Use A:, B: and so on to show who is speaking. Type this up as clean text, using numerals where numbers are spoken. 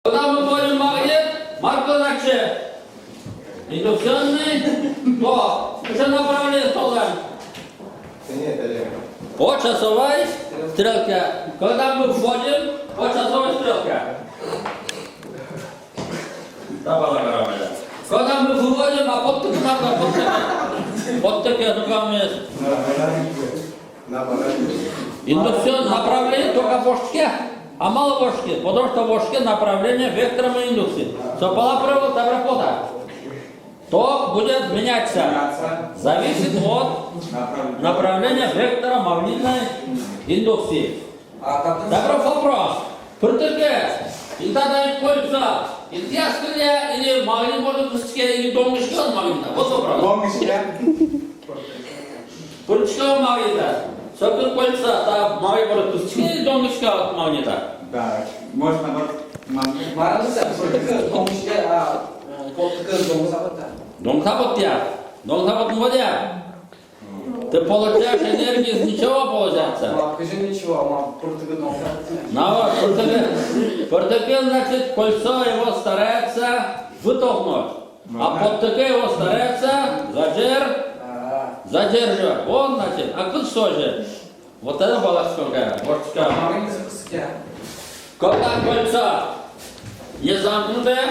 A: Когда мы вводим магнит, маркозакче, индукционный, то уже направление столбом. По часовой стрелке. Когда мы вводим, по часовой стрелке. Когда мы выводим, а под таки надо, под таки руками. Индукцион направление только в бошке, а мало в бошке, потому что в бошке направление вектором индукции. Сополопровод работа. То будет меняться. Зависит от направления вектора магнитной индукции. Добро вопрос. Протеке. И тогда и кольца. И тяжкая или магнит может быть или домнишка магнита. Вот вопрос. Пурчка магнита. Собственно, кольца, та магнит может быть или домнишка от магнита.
B: Да, можно вот магнит.
A: Дом саботя. Дом сабот модя. Ты получаешь энергию из ничего получается.
C: Ничего,
A: Портекел, значит, кольцо его старается вытолкнуть. А подтеке его старается задерживать. Вот, значит, а тут что же? Вот это была сколько? Когда кольцо не замкнутое,